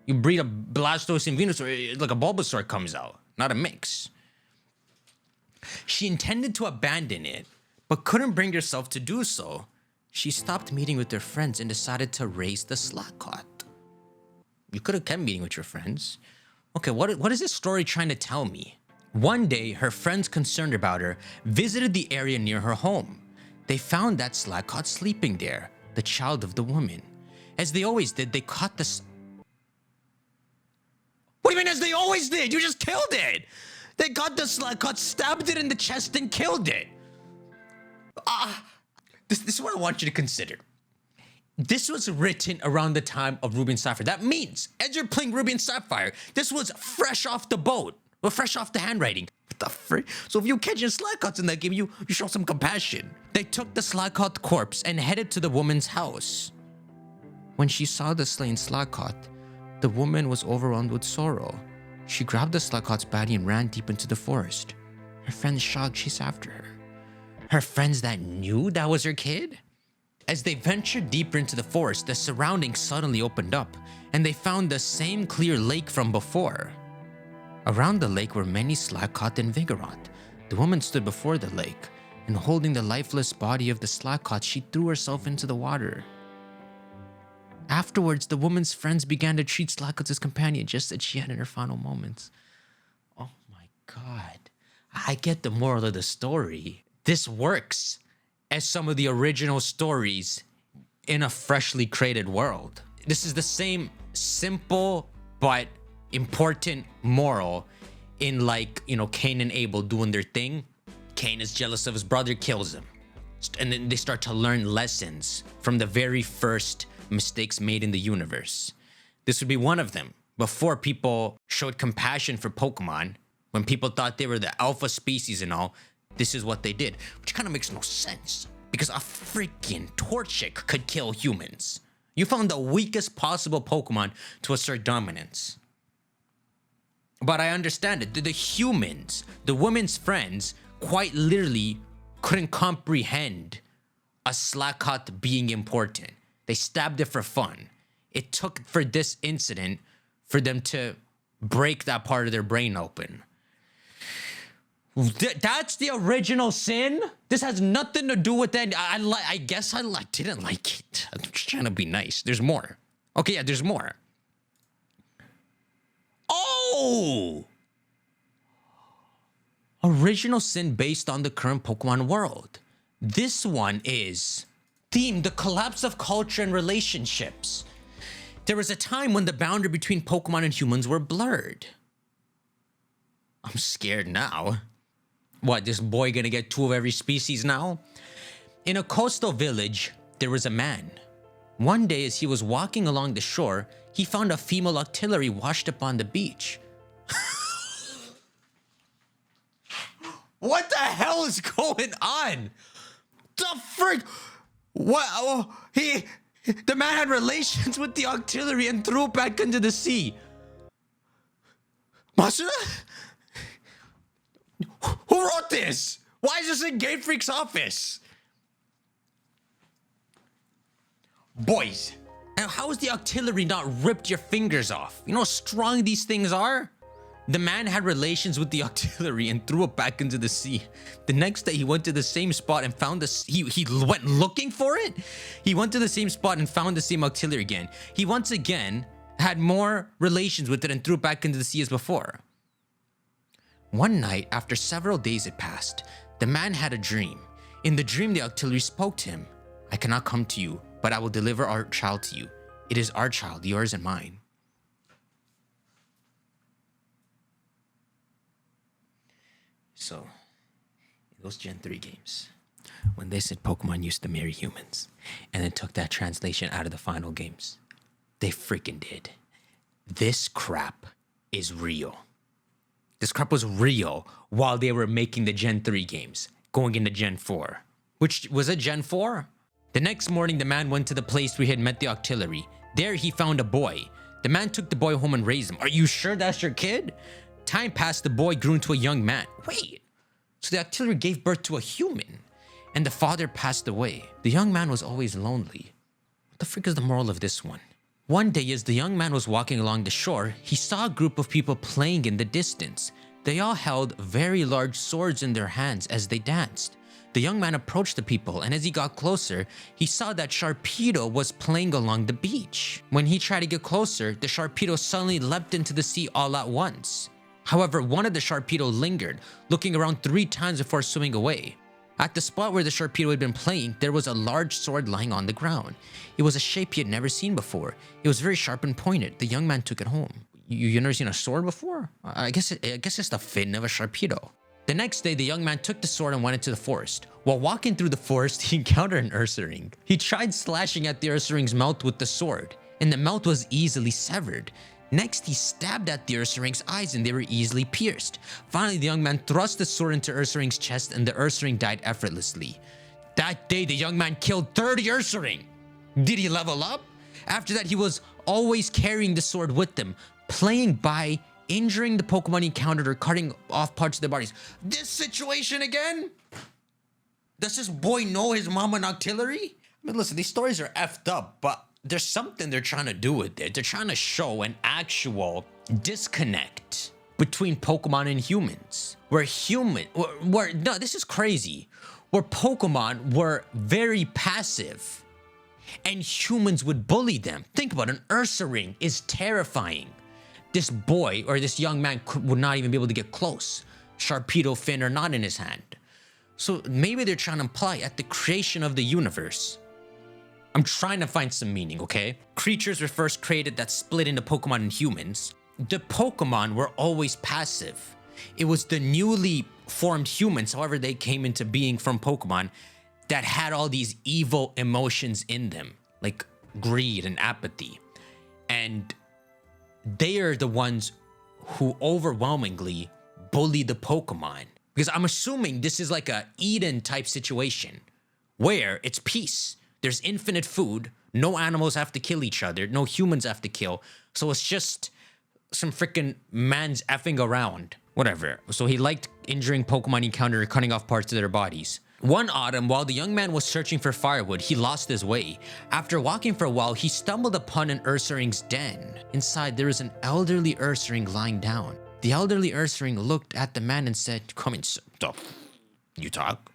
You breed a Blastoise and Venusaur, like a Bulbasaur comes out, not a mix. She intended to abandon it, but couldn't bring herself to do so. She stopped meeting with her friends and decided to raise the Slackhot. You could have kept meeting with your friends. Okay, what is this story trying to tell me? One day, her friends concerned about her visited the area near her home. They found that Slackhot sleeping there, the child of the woman. As they always did, they caught the... What do you mean as they always did? You just killed it! They got the Slackhot, stabbed it in the chest, and killed it. This is what I want you to consider. This was written around the time of Ruby and Sapphire. That means, as you're playing Ruby and Sapphire, this was fresh off the boat. Or fresh off the handwriting. What the frick? So if you catch your Slackhots in that game, you show some compassion. They took the Slackhot corpse and headed to the woman's house. When she saw the slain Slackhot, the woman was overwhelmed with sorrow. She grabbed the Slackhot's body and ran deep into the forest. Her friends shocked chased after her. Her friends that knew that was her kid? As they ventured deeper into the forest, the surroundings suddenly opened up, and they found the same clear lake from before. Around the lake were many Slackhot and Vigoroth. The woman stood before the lake, and holding the lifeless body of the Slackhot, she threw herself into the water. Afterwards, the woman's friends began to treat Slackhot as companion, just as she had in her final moments. Oh my god. I get the moral of the story. This works as some of the original stories in a freshly created world. This is the same simple but important moral in, like, you know, Cain and Abel doing their thing. Cain is jealous of his brother, kills him. And then they start to learn lessons from the very first mistakes made in the universe. This would be one of them. Before people showed compassion for Pokemon, when people thought they were the alpha species and all, this is what they did. Which kind of makes no sense. Because a freaking Torchic could kill humans. You found the weakest possible Pokemon to assert dominance. But I understand it. The humans, the women's friends, quite literally couldn't comprehend a Slackhot being important. They stabbed it for fun. It took for this incident for them to break that part of their brain open. That's the original sin? This has nothing to do with that. I guess I didn't like it. I'm just trying to be nice. There's more. Okay, yeah, there's more. Oh! Original sin based on the current Pokemon world. This one is themed the collapse of culture and relationships. There was a time when the boundary between Pokemon and humans were blurred. I'm scared now. What, this boy gonna get two of every species now? In a coastal village, there was a man. One day as he was walking along the shore, he found a female Octillery washed up on the beach. What the hell is going on? The frick? What? Oh, the man had relations with the Octillery and threw it back into the sea. Masura? Who wrote this? Why is this in Gamefreak's office? Boys, and how is the Octillery not ripped your fingers off? You know how strong these things are? The man had relations with the Octillery and threw it back into the sea. The next day, he went to the same spot and found he went looking for it. He went to the same spot and found the same Octillery again. He once again had more relations with it and threw it back into the sea as before. One night, after several days had passed, the man had a dream. In the dream, the Octillery spoke to him. I cannot come to you, but I will deliver our child to you. It is our child, yours and mine. So, in those Gen 3 games, when they said Pokemon used to marry humans, and then took that translation out of the final games, they freaking did. This crap is real. This crap was real while they were making the Gen 3 games, going into Gen 4. Which was it Gen 4? The next morning, the man went to the place where he had met the auxiliary. There he found a boy. The man took the boy home and raised him. Are you sure that's your kid? Time passed, the boy grew into a young man. Wait, so the auxiliary gave birth to a human, and the father passed away. The young man was always lonely. What the frick is the moral of this one? One day, as the young man was walking along the shore, he saw a group of people playing in the distance. They all held very large swords in their hands as they danced. The young man approached the people, and as he got closer, he saw that Sharpedo was playing along the beach. When he tried to get closer, the Sharpedo suddenly leapt into the sea all at once. However, one of the Sharpedo lingered, looking around 3 times before swimming away. At the spot where the Sharpedo had been playing, there was a large sword lying on the ground. It was a shape he had never seen before. It was very sharp and pointed. The young man took it home. You never seen a sword before? I guess it's the fin of a Sharpedo. The next day, the young man took the sword and went into the forest. While walking through the forest, he encountered an Ursaring. He tried slashing at the Ursaring's mouth with the sword, and the mouth was easily severed. Next, he stabbed at the Ursaring's eyes, and they were easily pierced. Finally, the young man thrust the sword into Ursaring's chest, and the Ursaring died effortlessly. That day, the young man killed 30 Ursaring. Did he level up? After that, he was always carrying the sword with him, playing by injuring the Pokemon he encountered or cutting off parts of their bodies. This situation again? Does this boy know his mama and auxiliary? I mean, listen, these stories are effed up, but there's something they're trying to do with it. They're trying to show an actual disconnect between Pokemon and humans. No, this is crazy. Where Pokemon were very passive and humans would bully them. Think about it, an Ursaring is terrifying. This boy or this young man would not even be able to get close. Sharpedo, fin, or not in his hand. So maybe they're trying to imply at the creation of the universe. I'm trying to find some meaning, okay? Creatures were first created that split into Pokemon and humans. The Pokemon were always passive. It was the newly formed humans, however they came into being from Pokemon, that had all these evil emotions in them, like greed and apathy. And they are the ones who overwhelmingly bully the Pokemon. Because I'm assuming this is like a Eden type situation where it's peace. There's infinite food. No animals have to kill each other. No humans have to kill. So it's just some freaking man's effing around. Whatever. So he liked injuring Pokemon he encountered or cutting off parts of their bodies. One autumn, while the young man was searching for firewood, he lost his way. After walking for a while, he stumbled upon an Ursaring's den. Inside, there was an elderly Ursaring lying down. The elderly Ursaring looked at the man and said, "Come inside." You talk?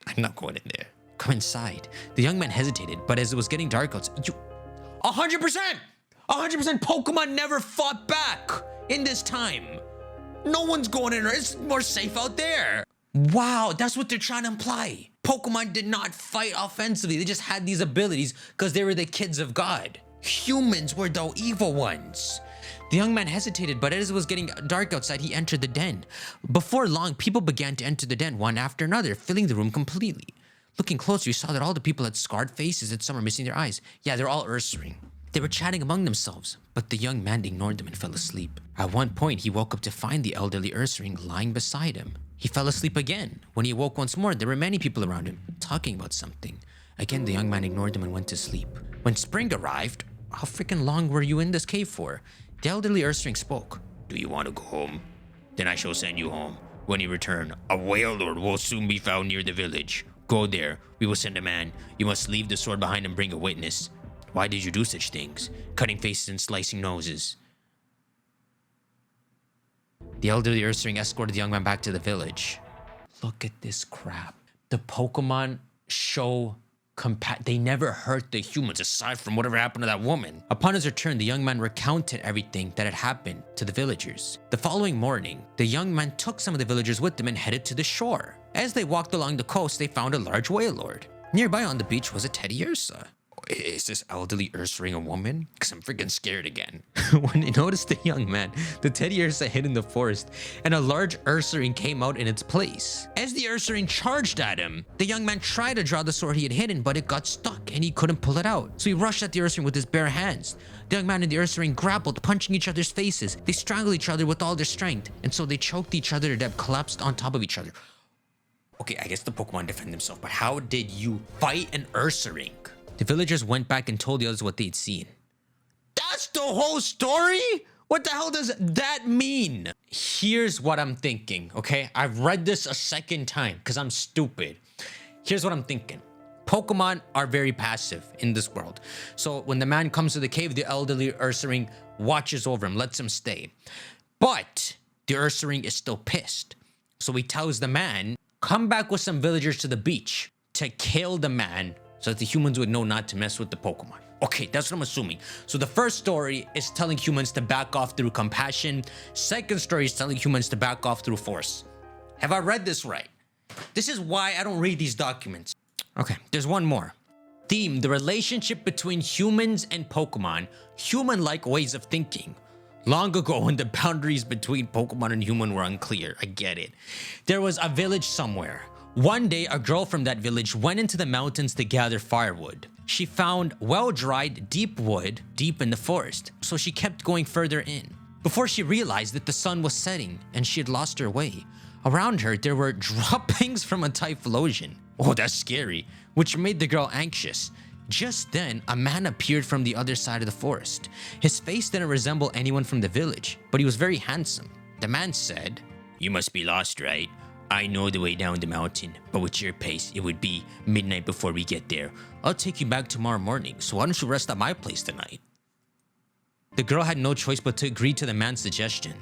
I'm not going in there. Come inside. The young man hesitated, but as it was getting dark outside, 100%! 100% Pokemon never fought back in this time. No one's going in there. It's more safe out there. Wow, that's what they're trying to imply. Pokemon did not fight offensively. They just had these abilities because they were the kids of God. Humans were the evil ones. The young man hesitated, but as it was getting dark outside, he entered the den. Before long, people began to enter the den one after another, filling the room completely. Looking closer, you saw that all the people had scarred faces and some were missing their eyes. Yeah, they're all Ursaring. They were chatting among themselves, but the young man ignored them and fell asleep. At one point, he woke up to find the elderly Ursaring lying beside him. He fell asleep again. When he awoke once more, there were many people around him, talking about something. Again, the young man ignored them and went to sleep. When spring arrived, how freaking long were you in this cave for? The elderly Ursaring spoke. "Do you want to go home? Then I shall send you home. When you return, a Wailord will soon be found near the village. Go there. We will send a man. You must leave the sword behind and bring a witness. Why did you do such things? Cutting faces and slicing noses." The elderly Ursaring escorted the young man back to the village. Look at this crap. The Pokemon show they never hurt the humans aside from whatever happened to that woman. Upon his return, the young man recounted everything that had happened to the villagers. The following morning, the young man took some of the villagers with them and headed to the shore. As they walked along the coast, they found a large Wailord. Nearby on the beach was a teddy Ursa. Is this elderly Ursaring a woman? Because I'm freaking scared again. When they noticed the young man, the teddy Ursa hid in the forest, and a large Ursaring came out in its place. As the Ursaring charged at him, the young man tried to draw the sword he had hidden, but it got stuck, and he couldn't pull it out. So he rushed at the Ursaring with his bare hands. The young man and the Ursaring grappled, punching each other's faces. They strangled each other with all their strength, and so they choked each other to death, collapsed on top of each other. Okay, I guess the Pokemon defend themselves, but how did you fight an Ursaring? The villagers went back and told the others what they'd seen. That's the whole story? What the hell does that mean? Here's what I'm thinking, okay? I've read this a second time because I'm stupid. Here's what I'm thinking. Pokemon are very passive in this world. So when the man comes to the cave, the elderly Ursaring watches over him, lets him stay. But the Ursaring is still pissed. So he tells the man, come back with some villagers to the beach to kill the man so that the humans would know not to mess with the Pokemon. Okay, that's what I'm assuming. So the first story is telling humans to back off through compassion. Second story is telling humans to back off through force. Have I read this right? This is why I don't read these documents. Okay, there's one more. Theme, the relationship between humans and Pokemon. Human-like ways of thinking. Long ago, when the boundaries between Pokemon and human were unclear, I get it. There was a village somewhere. One day, a girl from that village went into the mountains to gather firewood. She found well-dried, deep wood deep in the forest, so she kept going further in. Before she realized that the sun was setting and she had lost her way. Around her, there were droppings from a typhlosion. Oh, that's scary, which made the girl anxious. Just then, a man appeared from the other side of the forest. His face didn't resemble anyone from the village, but he was very handsome. The man said, "You must be lost, right? I know the way down the mountain, but with your pace, it would be midnight before we get there. I'll take you back tomorrow morning, so why don't you rest at my place tonight?" The girl had no choice but to agree to the man's suggestion.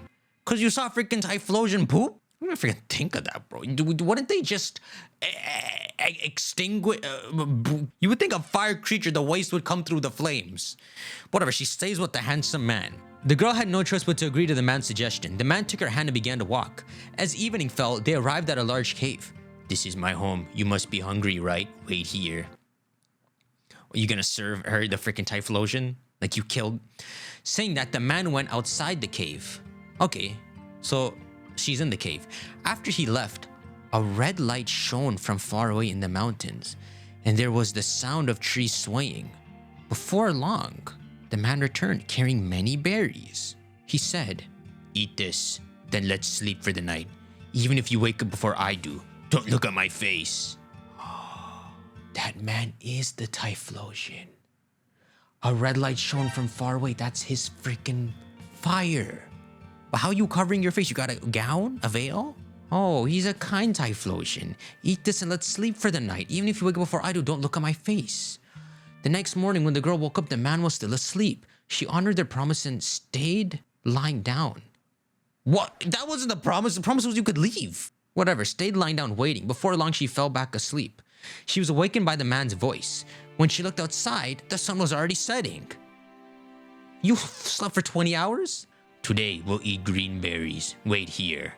Cause you saw freaking typhlosion poop? I don't freaking think of that, bro. Wouldn't they just extinguish? You would think a fire creature, the waste would come through the flames. Whatever, she stays with the handsome man. The girl had no choice but to agree to the man's suggestion. The man took her hand and began to walk. As evening fell, they arrived at a large cave. "This is my home. You must be hungry, right? Wait here." Are you gonna serve her the freaking typhlosion like you killed? Saying that, the man went outside the cave. Okay, so she's in the cave. After he left, a red light shone from far away in the mountains, and there was the sound of trees swaying. Before long, the man returned carrying many berries. He said, "Eat this, then let's sleep for the night. Even if you wake up before I do, don't look at my face." That man is the typhlosion. A red light shone from far away. That's his freaking fire. But how are you covering your face? You got a gown? A veil? Oh, he's a kind typhlosion. Eat this and let's sleep for the night. Even if you wake up before I do, don't look at my face. The next morning, when the girl woke up, the man was still asleep. She honored their promise and stayed lying down. What? That wasn't the promise. The promise was you could leave. Whatever, stayed lying down waiting. Before long, she fell back asleep. She was awakened by the man's voice. When she looked outside, the sun was already setting. "You slept for 20 hours? Today, we'll eat green berries. Wait here."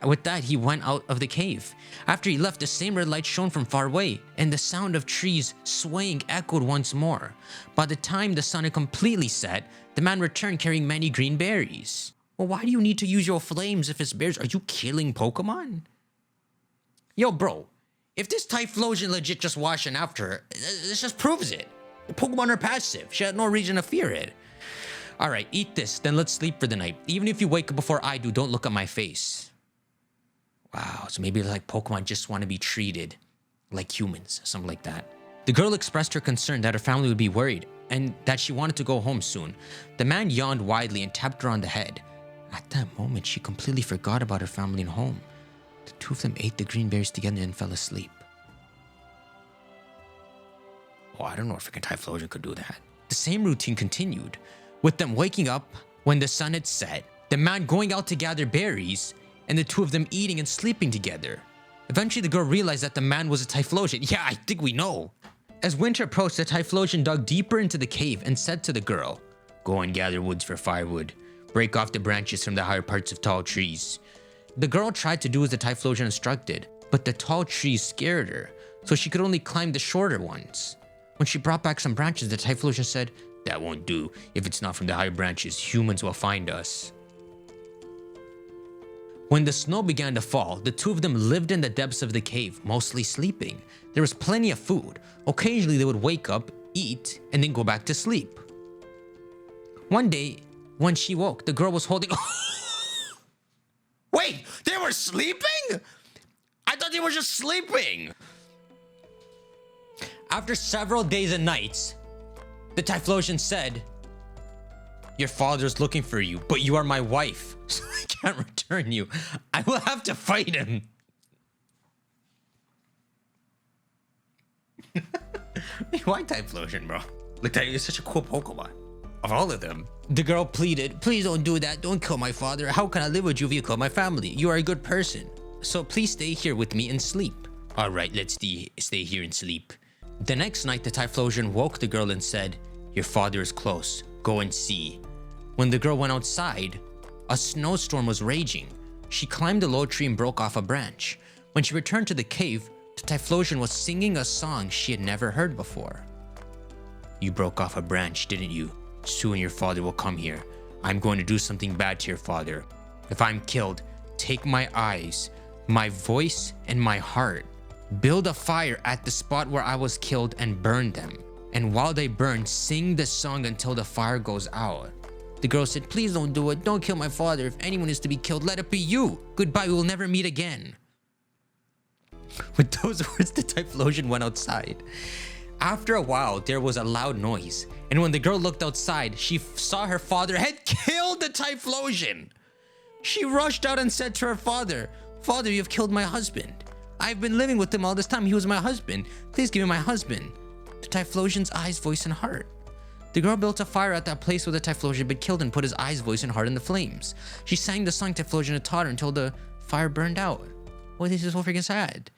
With that, he went out of the cave. After he left, the same red light shone from far away, and the sound of trees swaying echoed once more. By the time the sun had completely set, the man returned carrying many green berries. Well, why do you need to use your flames if it's berries? Are you killing Pokemon? Yo, bro, if this typhlosion legit just washing after her, this just proves it. The Pokemon are passive. She had no reason to fear it. All right, eat this, then let's sleep for the night. Even if you wake up before I do, don't look at my face. Wow, so maybe like Pokemon just want to be treated like humans, something like that. The girl expressed her concern that her family would be worried and that she wanted to go home soon. The man yawned widely and tapped her on the head. At that moment, she completely forgot about her family and home. The two of them ate the green berries together and fell asleep. Oh, I don't know if freaking typhlosion could do that. The same routine continued, with them waking up when the sun had set, the man going out to gather berries, and the two of them eating and sleeping together. Eventually, the girl realized that the man was a typhlosion. Yeah, I think we know. As winter approached, the typhlosion dug deeper into the cave and said to the girl, "Go and gather woods for firewood. Break off the branches from the higher parts of tall trees." The girl tried to do as the typhlosion instructed, but the tall trees scared her, so she could only climb the shorter ones. When she brought back some branches, the typhlosion said, "That won't do. If it's not from the higher branches, humans will find us." When the snow began to fall, the two of them lived in the depths of the cave, mostly sleeping. There was plenty of food. Occasionally, they would wake up, eat, and then go back to sleep. One day, when she woke, the girl was holding... Wait, they were sleeping? I thought they were just sleeping. After several days and nights, the typhlosion said, "Your father's looking for you, but you are my wife, so I can't return you. I will have to fight him." Why typhlosion, bro? Like, that is such a cool Pokemon. Of all of them. The girl pleaded, "Please don't do that. Don't kill my father. How can I live with you if you kill my family? You are a good person. So please stay here with me and sleep." "All right, let's stay here and sleep." The next night, the typhlosion woke the girl and said, "Your father is close. Go and see." When the girl went outside, a snowstorm was raging. She climbed a low tree and broke off a branch. When she returned to the cave, the typhlosion was singing a song she had never heard before. "You broke off a branch, didn't you? Soon your father will come here. I'm going to do something bad to your father. If I'm killed, take my eyes, my voice, and my heart. Build a fire at the spot where I was killed and burn them. And while they burn, sing the song until the fire goes out." The girl said, "Please don't do it. Don't kill my father. If anyone is to be killed, let it be you. Goodbye, we will never meet again." With those words, the typhlosion went outside. After a while, there was a loud noise. And when the girl looked outside, she saw her father had killed the typhlosion. She rushed out and said to her father, "Father, you have killed my husband. I've been living with him all this time. He was my husband. Please give me my husband." The typhlosion's eyes, voice, and heart. The girl built a fire at that place where the typhlosion had been killed and put his eyes, voice, and heart in the flames. She sang the song Typhlosion had taught her until the fire burned out. Well, this is so freaking sad.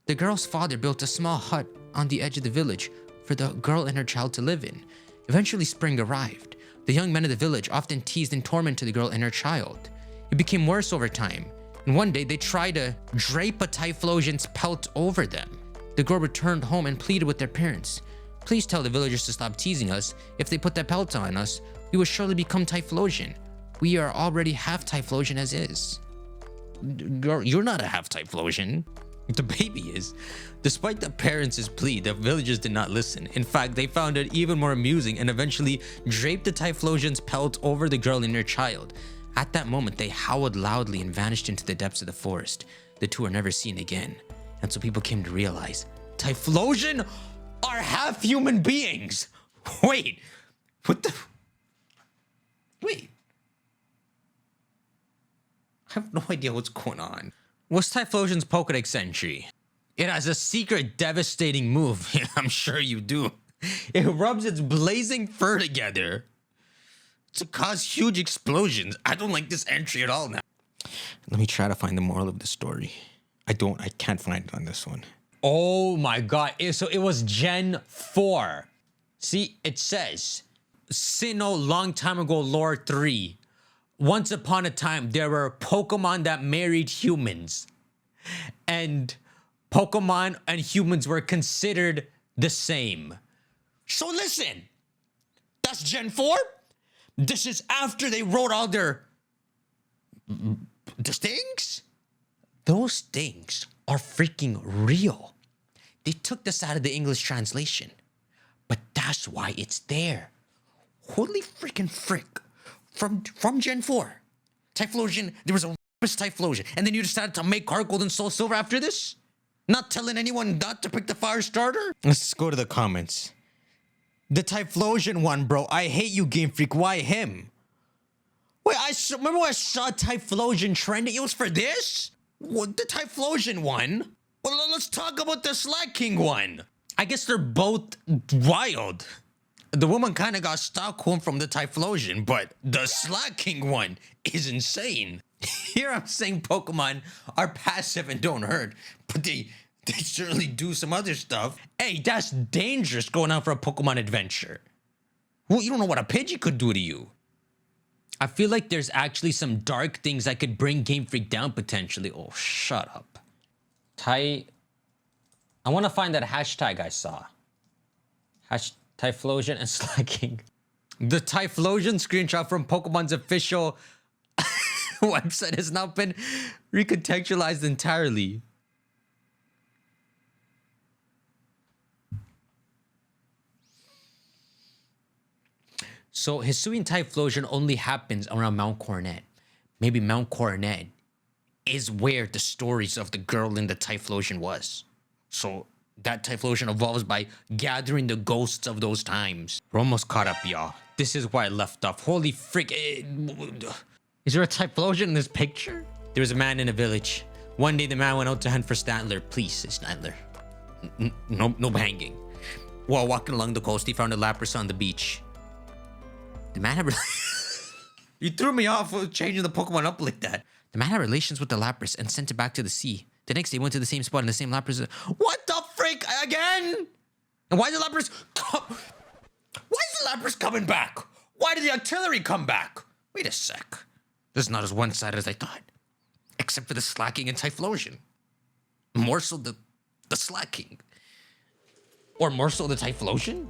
The girl's father built a small hut on the edge of the village for the girl and her child to live in. Eventually, spring arrived. The young men of the village often teased and tormented the girl and her child. It became worse over time, and one day they tried to drape a typhlosion's pelt over them. The girl returned home and pleaded with their parents. "Please tell the villagers to stop teasing us. If they put that pelt on us, we will surely become typhlosion. We are already half typhlosion as is." "Girl, you're not a half typhlosion. The baby is." Despite the parents' plea, the villagers did not listen. In fact, they found it even more amusing and eventually draped the typhlosion's pelt over the girl and her child. At that moment, they howled loudly and vanished into the depths of the forest. The two are never seen again. And so people came to realize, typhlosion are half human beings. Wait, what the? Wait. I have no idea what's going on. What's typhlosion's Pokedex entry? It has a secret devastating move. I'm sure you do. It rubs its blazing fur together to cause huge explosions. I don't like this entry at all now. Let me try to find the moral of the story. I can't find it on this one. Oh my god. So it was Gen 4. See, it says, Sinnoh long time ago lore 3. Once upon a time, there were Pokemon that married humans. And Pokemon and humans were considered the same. So listen, that's Gen 4? This is after they wrote all the things? Those things are freaking real. They took this out of the English translation. But that's why it's there. Holy freaking frick. From Gen 4. Typhlosion, there was a Typhlosion. And then you decided to make Heart Gold and Soul Silver after this? Not telling anyone not to pick the fire starter? Let's go to the comments. The Typhlosion one, bro. I hate you, Gamefreak. Why him? Wait, remember when I saw Typhlosion trending? It was for this? What, the Typhlosion one? Well, let's talk about the Slack King one. I guess they're both wild. The woman kind of got Stockholm from the Typhlosion, but the Slack King one is insane. Here I'm saying Pokemon are passive and don't hurt, but they certainly do some other stuff. Hey, that's dangerous going out for a Pokemon adventure. Well, you don't know what a Pidgey could do to you. I feel like there's actually some dark things that could bring Gamefreak down potentially. Oh, shut up. I want to find that hashtag I saw. Typhlosion and slacking. The typhlosion screenshot from Pokemon's official website has now been recontextualized entirely. So Hisuian typhlosion only happens around Mount Coronet. Maybe Mount Coronet is where the stories of the girl in the typhlosion was. So that typhlosion evolves by gathering the ghosts of those times. We're almost caught up, y'all. This is where I left off. Holy frick. Is there a typhlosion in this picture? There was a man in a village. One day the man went out to hunt for Stantler. Please, say Stantler. No banging. While walking along the coast, he found a Lapras on the beach. The man had... You threw me off with changing the Pokemon up like that. The man had relations with the Lapras and sent it back to the sea. The next day, went to the same spot and the same Lapras... What the freak? Again? And why the Lapras... Why is the Lapras coming back? Why did the artillery come back? Wait a sec. This is not as one-sided as I thought. Except for the slacking and typhlosion. More so the slacking. Or more so the typhlosion?